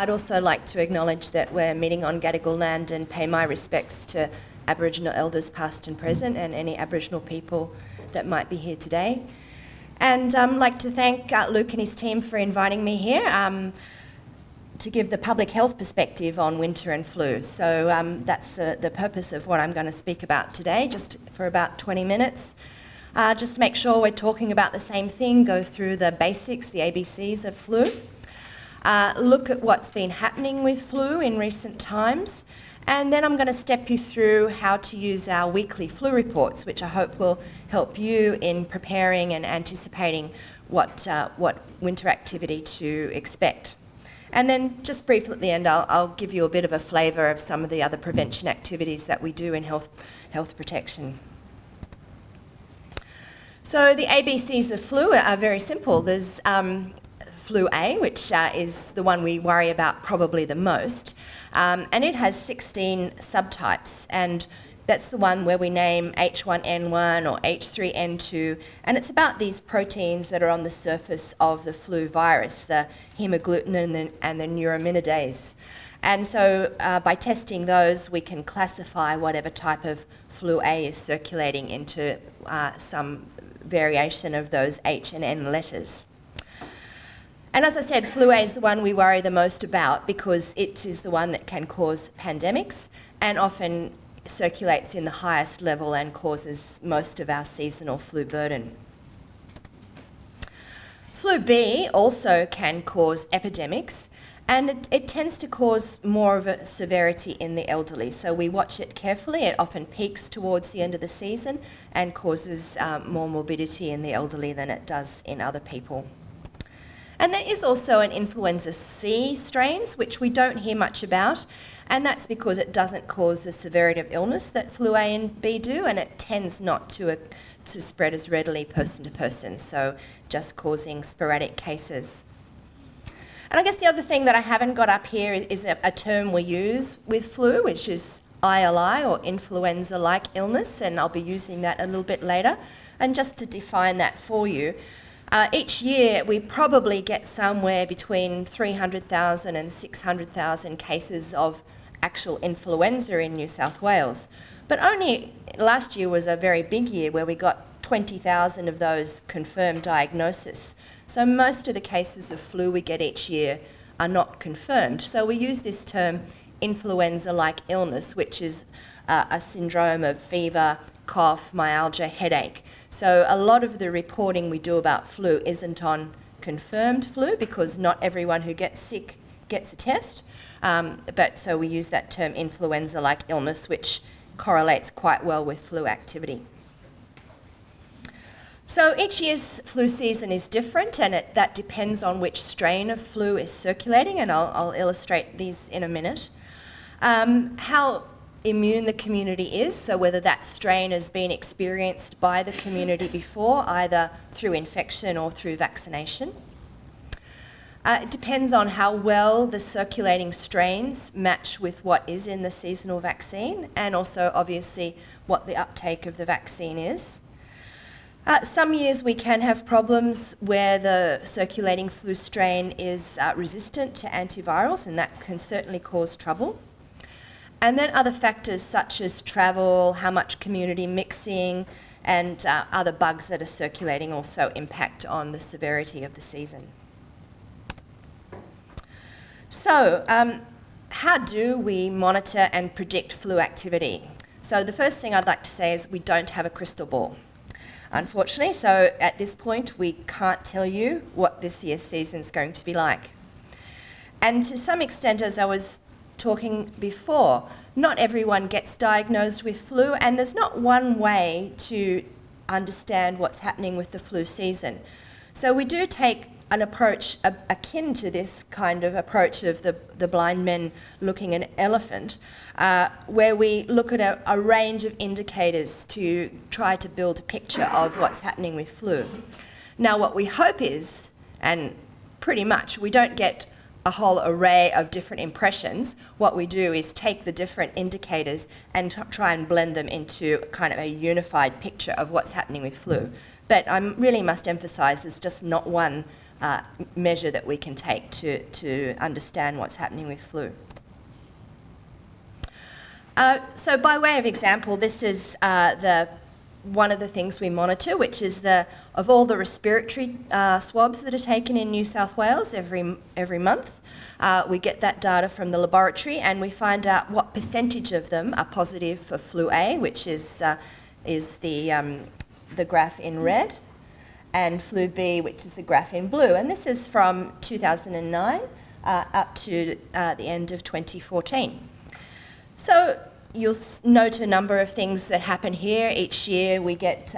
I'd also like to acknowledge that we're meeting on Gadigal land and pay my respects to Aboriginal elders past and present and any Aboriginal people that might be here today. And I'd like to thank Luke and his team for inviting me here to give the public health perspective on winter and flu. So that's the purpose of what I'm going to speak about today, just for about 20 minutes. Just to make sure we're talking about the same thing, go through the basics, the ABCs of flu. Look at what's been happening with flu in recent times, and then I'm going to step you through how to use our weekly flu reports, which I hope will help you in preparing and anticipating what winter activity to expect. And then just briefly at the end, I'll give you a bit of a flavour of some of the other prevention activities that we do in health protection. So the ABCs of flu are very simple. There's flu A, which is the one we worry about probably the most, and it has 16 subtypes, and that's the one where we name H1N1 or H3N2, and it's about these proteins that are on the surface of the flu virus, the hemagglutinin and the neuraminidase. And so by testing those, we can classify whatever type of flu A is circulating into some variation of those H and N letters. And as I said, flu A is the one we worry the most about because it is the one that can cause pandemics and often circulates in the highest level and causes most of our seasonal flu burden. Flu B also can cause epidemics, and it tends to cause more of a severity in the elderly. So we watch it carefully. It often peaks towards the end of the season and causes more morbidity in the elderly than it does in other people. And there is also an influenza C strains, which we don't hear much about, and that's because it doesn't cause the severity of illness that flu A and B do, and it tends not to spread as readily person to person, so just causing sporadic cases. And I guess the other thing that I haven't got up here is a term we use with flu, which is ILI, or influenza-like illness, and I'll be using that a little bit later. And just to define that for you, each year we probably get somewhere between 300,000 and 600,000 cases of actual influenza in New South Wales. But only last year was a very big year where we got 20,000 of those confirmed diagnosis. So most of the cases of flu we get each year are not confirmed. So we use this term influenza-like illness, which is a syndrome of fever, cough, myalgia, headache. So a lot of the reporting we do about flu isn't on confirmed flu because not everyone who gets sick gets a test. But so we use that term influenza-like illness, which correlates quite well with flu activity. So each year's flu season is different, and that depends on which strain of flu is circulating, and I'll illustrate these in a minute. How immune the community is, so whether that strain has been experienced by the community before, either through infection or through vaccination. It depends on how well the circulating strains match with what is in the seasonal vaccine, and also obviously what the uptake of the vaccine is. Some years we can have problems where the circulating flu strain is resistant to antivirals, and that can certainly cause trouble. And then other factors such as travel, how much community mixing, and other bugs that are circulating also impact on the severity of the season. So, how do we monitor and predict flu activity? So the first thing I'd like to say is we don't have a crystal ball, unfortunately. So at this point, we can't tell you what this year's season is going to be like. And to some extent, as I was talking before, not everyone gets diagnosed with flu, and there's not one way to understand what's happening with the flu season. So we do take an approach akin to this kind of approach of the blind men looking at an elephant, where we look at a range of indicators to try to build a picture of what's happening with flu. Now what we hope is, and pretty much we don't get a whole array of different impressions, what we do is take the different indicators and try and blend them into kind of a unified picture of what's happening with flu. But I really must emphasise there's just not one measure that we can take to understand what's happening with flu. So by way of example, this is one of the things we monitor, which is of all the respiratory swabs that are taken in New South Wales every month. We get that data from the laboratory, and we find out what percentage of them are positive for flu A, which is the graph in red, and flu B, which is the graph in blue. And this is from 2009 up to the end of 2014. So you'll note a number of things that happen here. Each year we get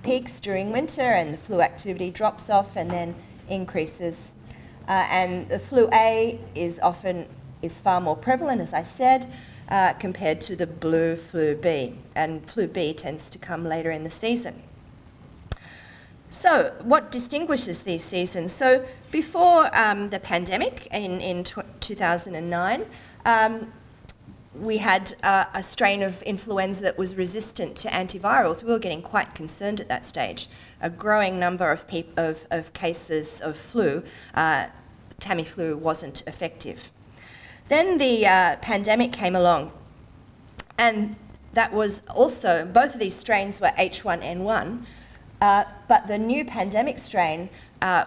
peaks during winter, and the flu activity drops off and then increases. And the flu A is far more prevalent, as I said, compared to the blue flu B. And flu B tends to come later in the season. So what distinguishes these seasons? So before the pandemic in 2009, we had a strain of influenza that was resistant to antivirals. We were getting quite concerned at that stage. A growing number of cases of flu, Tamiflu wasn't effective. Then the pandemic came along, and that was also, both of these strains were H1N1, but the new pandemic strain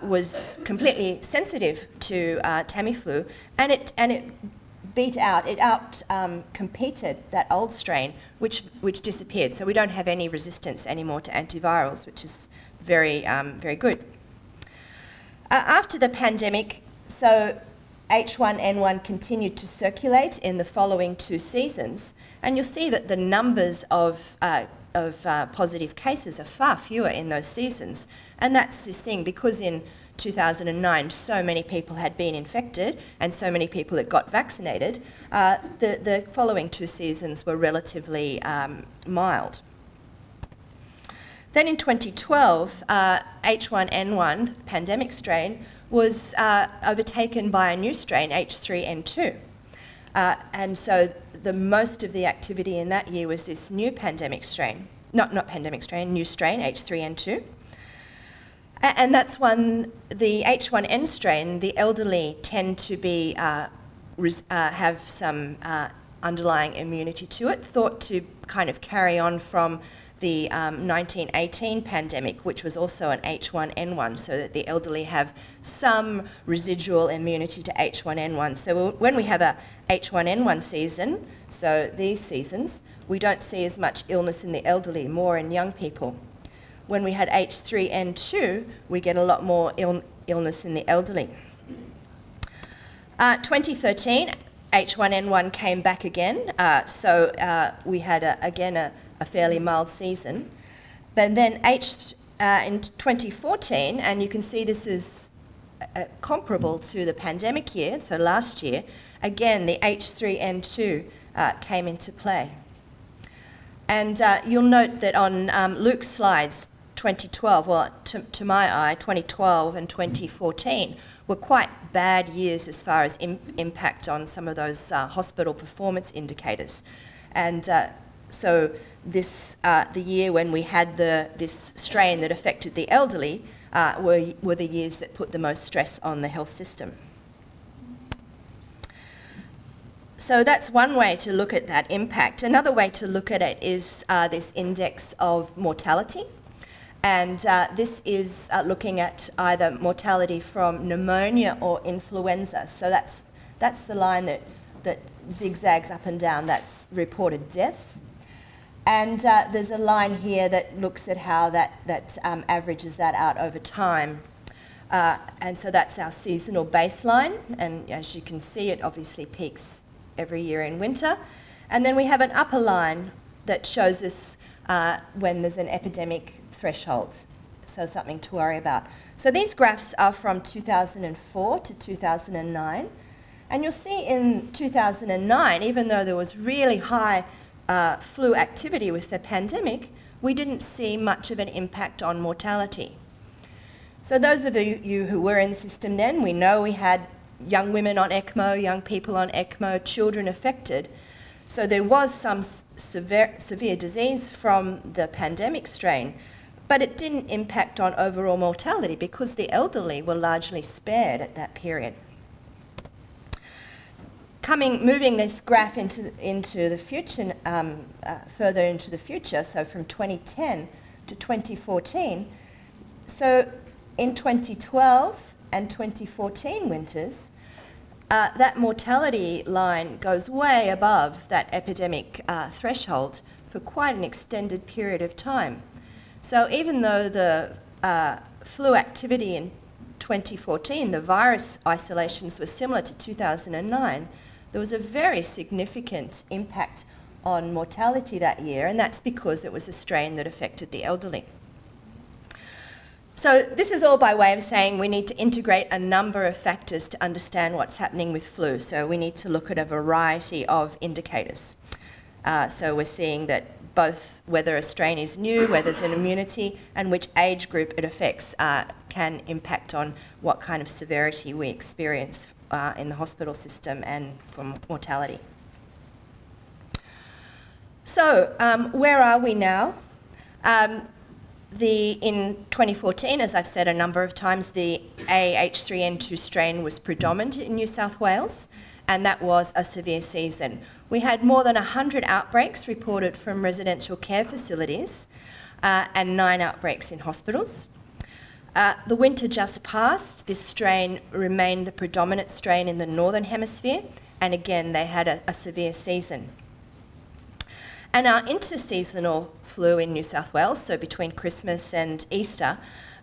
was completely sensitive to Tamiflu, and it competed that old strain, which disappeared. So we don't have any resistance anymore to antivirals, which is very good. After the pandemic, so H1N1 continued to circulate in the following 2 seasons, and you'll see that the numbers of positive cases are far fewer in those seasons. And that's this thing, because in 2009 so many people had been infected and so many people had got vaccinated, the following 2 seasons were relatively mild. Then in 2012, H1N1 pandemic strain was overtaken by a new strain, H3N2. And so most of the activity in that year was this new pandemic strain, not pandemic strain, new strain, H3N2. And that's when the H1N strain, the elderly tend to be have some underlying immunity to it, thought to kind of carry on from the 1918 pandemic, which was also an H1N1, so that the elderly have some residual immunity to H1N1. So when we have a H1N1 season, so these seasons, we don't see as much illness in the elderly, more in young people. When we had H3N2, we get a lot more illness in the elderly. 2013, H1N1 came back again, so we had again a fairly mild season. But then in 2014, and you can see this is comparable to the pandemic year, so last year, again the H3N2 came into play. And you'll note that on Luke's slides, 2012, well, to my eye, 2012 and 2014 were quite bad years as far as impact on some of those hospital performance indicators. And so the year when we had this strain that affected the elderly were the years that put the most stress on the health system. So that's one way to look at that impact. Another way to look at it is this index of mortality. And this is looking at either mortality from pneumonia or influenza. So that's the line that zigzags up and down. That's reported deaths. And there's a line here that looks at how that averages that out over time. And so that's our seasonal baseline. And as you can see, it obviously peaks every year in winter. And then we have an upper line that shows us when there's an epidemic threshold, so something to worry about. So these graphs are from 2004 to 2009, and you'll see in 2009, even though there was really high flu activity with the pandemic, we didn't see much of an impact on mortality. So those of you who were in the system then, we know we had young women on ECMO, young people on ECMO, children affected. So there was some severe disease from the pandemic strain, but it didn't impact on overall mortality because the elderly were largely spared at that period. Moving this graph into the future, further into the future, so from 2010 to 2014, so in 2012 and 2014 winters, that mortality line goes way above that epidemic threshold for quite an extended period of time. So even though the flu activity in 2014, the virus isolations were similar to 2009, there was a very significant impact on mortality that year, and that's because it was a strain that affected the elderly. So this is all by way of saying we need to integrate a number of factors to understand what's happening with flu. So we need to look at a variety of indicators. So we're seeing that both whether a strain is new, whether there's an immunity, and which age group it affects can impact on what kind of severity we experience in the hospital system and from mortality. So where are we now? In 2014, as I've said a number of times, the AH3N2 strain was predominant in New South Wales, and that was a severe season. We had more than 100 outbreaks reported from residential care facilities and 9 outbreaks in hospitals. The winter just passed. This strain remained the predominant strain in the Northern Hemisphere, and again, they had a severe season. And our interseasonal flu in New South Wales, so between Christmas and Easter,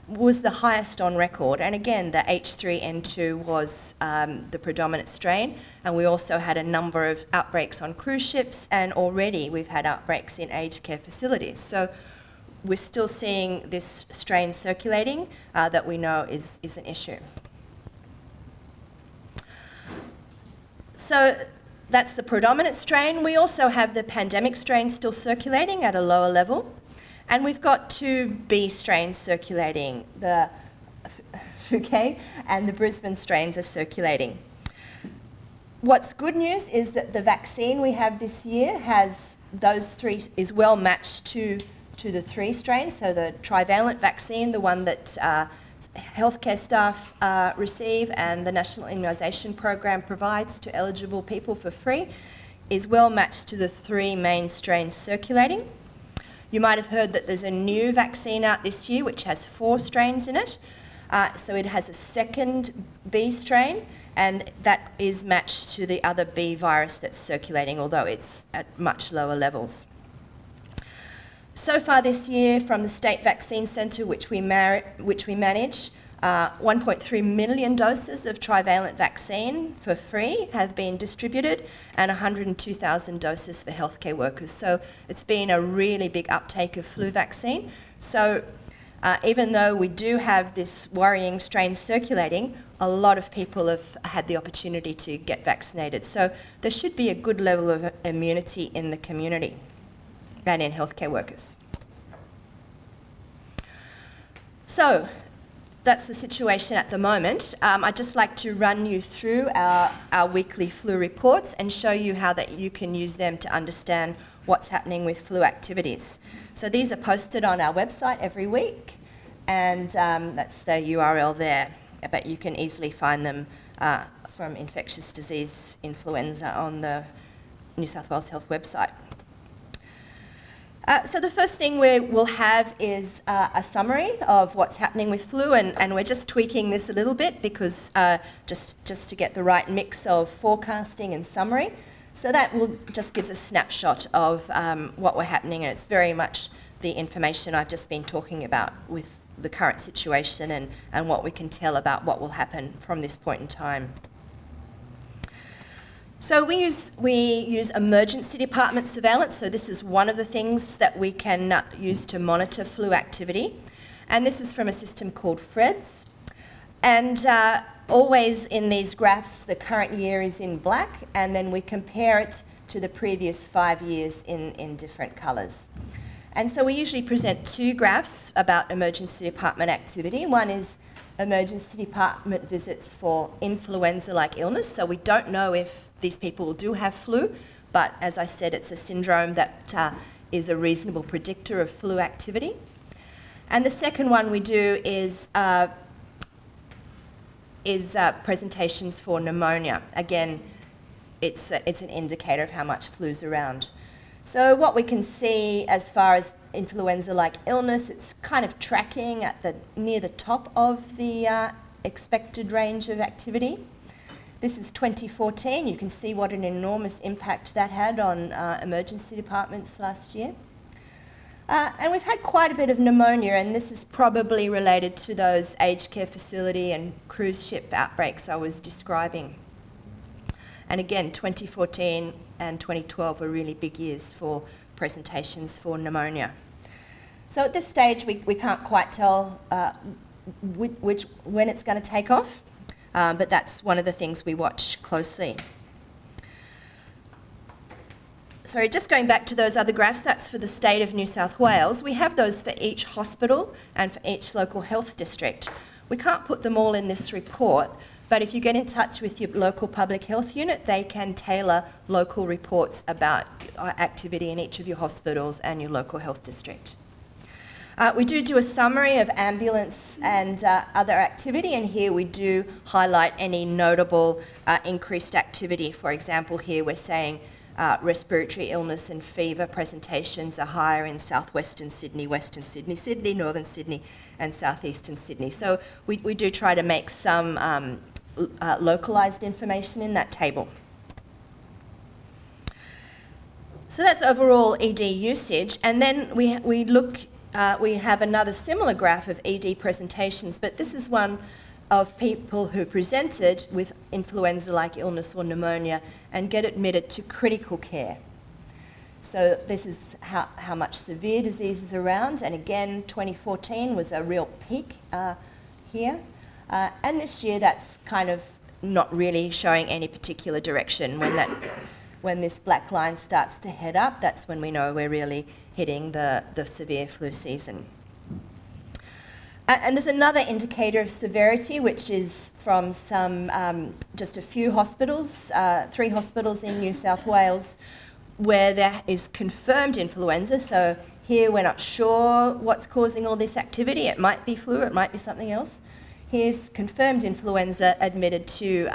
was the highest on record. And again, the H3N2 was the predominant strain. And we also had a number of outbreaks on cruise ships, and already we've had outbreaks in aged care facilities. So we're still seeing this strain circulating that we know is an issue. So that's the predominant strain. We also have the pandemic strain still circulating at a lower level. And we've got 2 B strains circulating, the Phuket and the Brisbane strains are circulating. What's good news is that the vaccine we have this year has those 3, is well matched to the 3 strains. So the trivalent vaccine, the one that healthcare staff receive and the National Immunisation Program provides to eligible people for free, is well matched to the 3 main strains circulating. You might have heard that there's a new vaccine out this year which has 4 strains in it. So it has a second B strain, and that is matched to the other B virus that's circulating, although it's at much lower levels. So far this year, from the State Vaccine Centre, which we manage, 1.3 million doses of trivalent vaccine for free have been distributed, and 102,000 doses for healthcare workers. So it's been a really big uptake of flu vaccine. So even though we do have this worrying strain circulating, a lot of people have had the opportunity to get vaccinated. So there should be a good level of immunity in the community and in healthcare workers. So that's the situation at the moment. I'd just like to run you through our weekly flu reports and show you how that you can use them to understand what's happening with flu activities. So these are posted on our website every week, and that's the URL there, but you can easily find them from Infectious Disease Influenza on the New South Wales Health website. So the first thing we'll have is a summary of what's happening with flu, and we're just tweaking this a little bit because just to get the right mix of forecasting and summary. So that will just gives a snapshot of what we're happening, and it's very much the information I've just been talking about with the current situation and what we can tell about what will happen from this point in time. So we use emergency department surveillance. So this is one of the things that we can use to monitor flu activity. And this is from a system called FREDS. And always in these graphs, the current year is in black, and then we compare it to the previous 5 years in different colours. And so we usually present 2 graphs about emergency department activity. One is emergency department visits for influenza-like illness. So we don't know if these people do have flu, but as I said, it's a syndrome that is a reasonable predictor of flu activity. And the second one we do is presentations for pneumonia. Again, it's an indicator of how much flu's around. So what we can see as far as influenza-like illness, it's kind of tracking at near the top of the expected range of activity. This is 2014. You can see what an enormous impact that had on emergency departments last year. And we've had quite a bit of pneumonia, and this is probably related to those aged care facility and cruise ship outbreaks I was describing. And again, 2014 and 2012 were really big years for presentations for pneumonia. So at this stage, we can't quite tell when it's going to take off, but that's one of the things we watch closely. Sorry, just going back to those other graphs, that's for the state of New South Wales. We have those for each hospital and for each local health district. We can't put them all in this report, but if you get in touch with your local public health unit, they can tailor local reports about activity in each of your hospitals and your local health district. We do a summary of ambulance and other activity, and here we do highlight any notable increased activity. For example, here we're saying respiratory illness and fever presentations are higher in southwestern Sydney, western Sydney, Sydney, northern Sydney and southeastern Sydney. So we do try to make some localised information in that table. So that's overall ED usage, and then we have another similar graph of ED presentations, but this is one of people who presented with influenza-like illness or pneumonia and get admitted to critical care. So this is how much severe disease is around, and again 2014 was a real peak here, and this year that's kind of not really showing any particular direction. When this black line starts to head up, that's when we know we're really hitting the severe flu season. And there's another indicator of severity, which is from just a few hospitals, 3 hospitals in New South Wales, where there is confirmed influenza. So here we're not sure what's causing all this activity. It might be flu, it might be something else. Here's confirmed influenza admitted to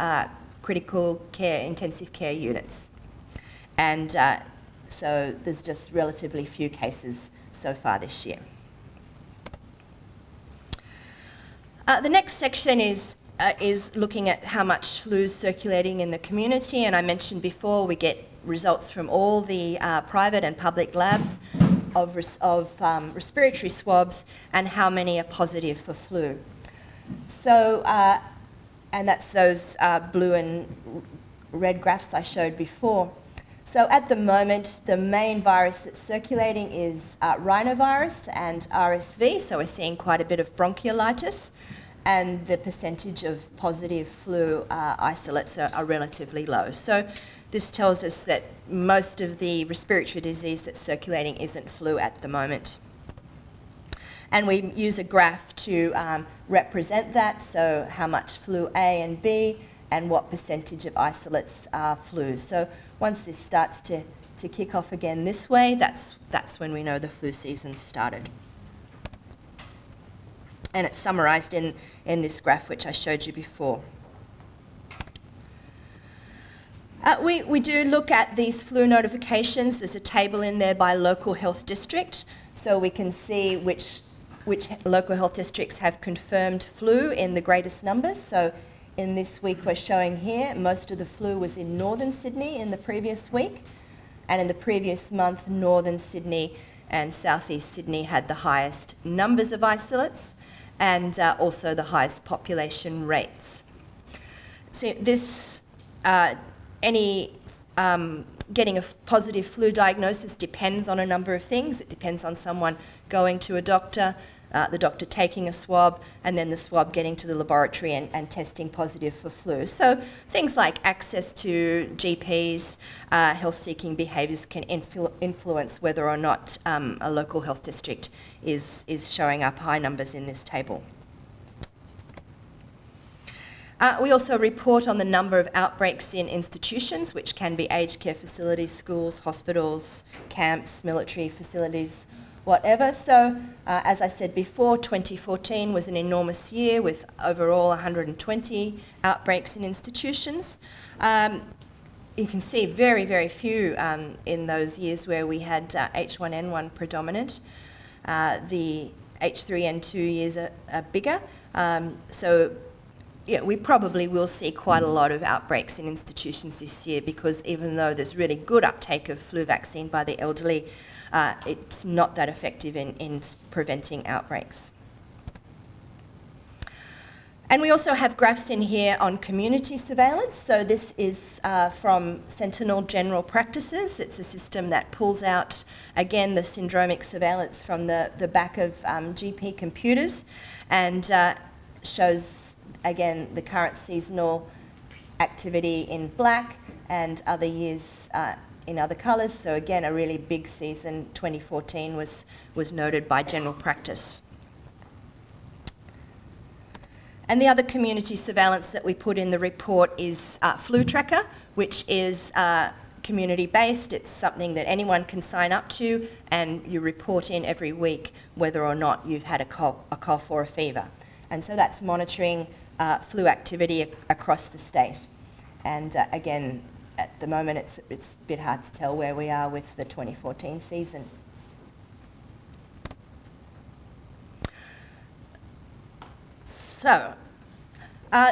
critical care, intensive care units. And so there's just relatively few cases so far this year. The next section is looking at how much flu is circulating in the community, and I mentioned before we get results from all the private and public labs of respiratory swabs and how many are positive for flu. So, and that's those blue and red graphs I showed before. So at the moment, the main virus that's circulating is rhinovirus and RSV, so we're seeing quite a bit of bronchiolitis, and the percentage of positive flu isolates are relatively low. So this tells us that most of the respiratory disease that's circulating isn't flu at the moment. And we use a graph to represent that, so how much flu A and B and what percentage of isolates are flu. So once this starts to kick off again this way, that's when we know the flu season started. And it's summarised in this graph which I showed you before. We do look at these flu notifications. There's a table in there by local health district, so we can see which local health districts have confirmed flu in the greatest numbers. So in this week we're showing here, most of the flu was in northern Sydney in the previous week, and in the previous month northern Sydney and southeast Sydney had the highest numbers of isolates and also the highest population rates. So this, getting a positive flu diagnosis depends on a number of things. It depends on someone going to a doctor, the doctor taking a swab, and then the swab getting to the laboratory and testing positive for flu. So things like access to GPs, health-seeking behaviours can influence whether or not a local health district is showing up high numbers in this table. We also report on the number of outbreaks in institutions, which can be aged care facilities, schools, hospitals, camps, military facilities, whatever. So, as I said before, 2014 was an enormous year with overall 120 outbreaks in institutions. You can see very, very few in those years where we had H1N1 predominant. The H3N2 years are bigger. So yeah, we probably will see quite a lot of outbreaks in institutions this year, because even though there's really good uptake of flu vaccine by the elderly, it's not that effective in preventing outbreaks. And we also have graphs in here on community surveillance. So this is from Sentinel General Practices. It's a system that pulls out, again, the syndromic surveillance from the back of GP computers, and shows, again, the current seasonal activity in black and other years in other colours. So again, a really big season, 2014, was noted by general practice. And the other community surveillance that we put in the report is Flu Tracker, which is community-based. It's something that anyone can sign up to, and you report in every week whether or not you've had a cough or a fever. And so that's monitoring flu activity across the state. And again, at the moment, it's a bit hard to tell where we are with the 2014 season. So,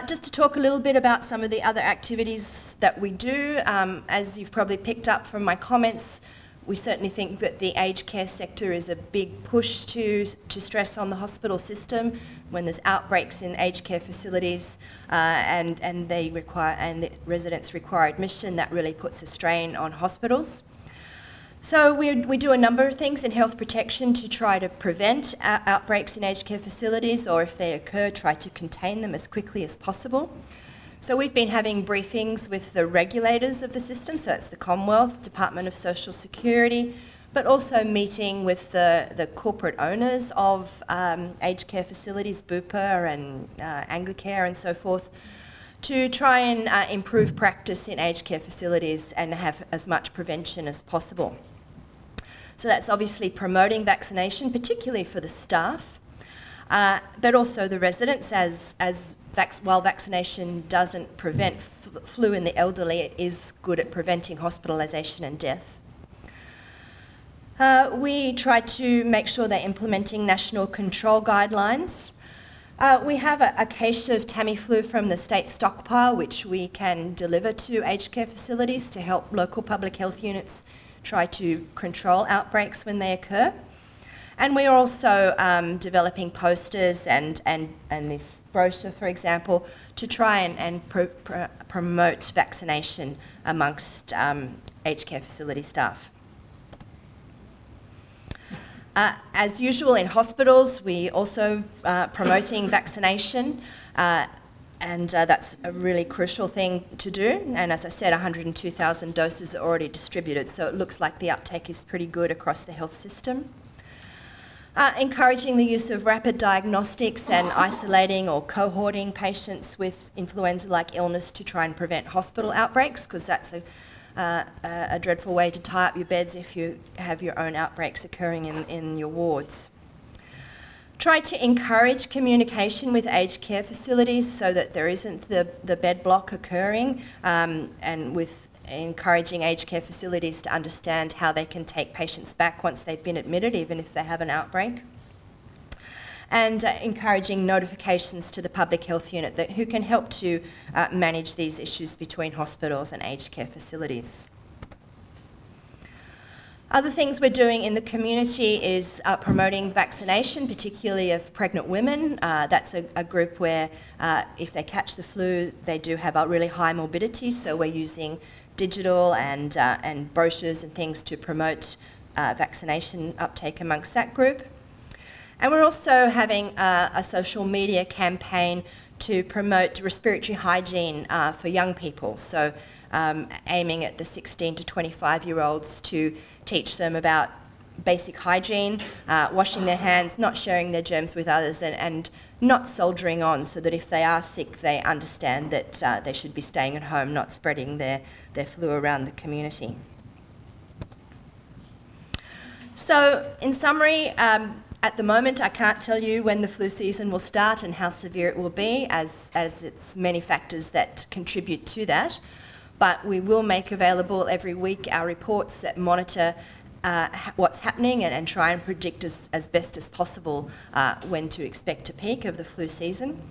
just to talk a little bit about some of the other activities that we do, as you've probably picked up from my comments, we certainly think that the aged care sector is a big push to stress on the hospital system when there's outbreaks in aged care facilities, and the residents require admission. That really puts a strain on hospitals. So we do a number of things in health protection to try to prevent outbreaks in aged care facilities, or if they occur, try to contain them as quickly as possible. So we've been having briefings with the regulators of the system, so it's the Commonwealth, Department of Social Security, but also meeting with the corporate owners of aged care facilities, Bupa and Anglicare and so forth, to try and improve practice in aged care facilities and have as much prevention as possible. So that's obviously promoting vaccination, particularly for the staff, but also the residents, while vaccination doesn't prevent flu in the elderly, it is good at preventing hospitalisation and death. We try to make sure they're implementing national control guidelines. We have a case of Tamiflu from the state stockpile, which we can deliver to aged care facilities to help local public health units try to control outbreaks when they occur. And we are also developing posters and this brochure, for example, to try and promote vaccination amongst aged care facility staff. As usual in hospitals, we also promoting vaccination, and that's a really crucial thing to do. And as I said, 102,000 doses are already distributed, so it looks like the uptake is pretty good across the health system. Encouraging the use of rapid diagnostics and isolating or cohorting patients with influenza-like illness to try and prevent hospital outbreaks, because that's a dreadful way to tie up your beds if you have your own outbreaks occurring in your wards. Try to encourage communication with aged care facilities so that there isn't the bed block occurring, and with encouraging aged care facilities to understand how they can take patients back once they've been admitted, even if they have an outbreak. And encouraging notifications to the public health unit who can help to manage these issues between hospitals and aged care facilities. Other things we're doing in the community is promoting vaccination, particularly of pregnant women. That's a group where if they catch the flu, they do have a really high morbidity, so we're using digital and brochures and things to promote vaccination uptake amongst that group. And we're also having a social media campaign to promote respiratory hygiene for young people. So aiming at the 16 to 25-year-olds to teach them about basic hygiene, washing their hands, not sharing their germs with others, and not soldiering on, so that if they are sick, they understand that they should be staying at home, not spreading their flu around the community. So in summary, at the moment I can't tell you when the flu season will start and how severe it will be, as it's many factors that contribute to that. But we will make available every week our reports that monitor what's happening and try and predict as best as possible when to expect a peak of the flu season.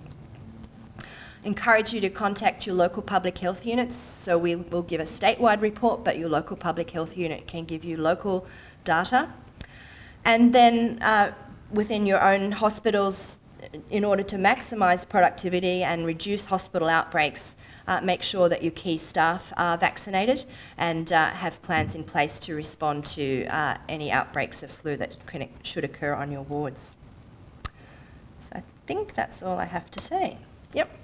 Encourage you to contact your local public health units. So we will give a statewide report, but your local public health unit can give you local data. And then within your own hospitals, in order to maximise productivity and reduce hospital outbreaks, make sure that your key staff are vaccinated and have plans in place to respond to any outbreaks of flu that should occur on your wards. So I think that's all I have to say. Yep.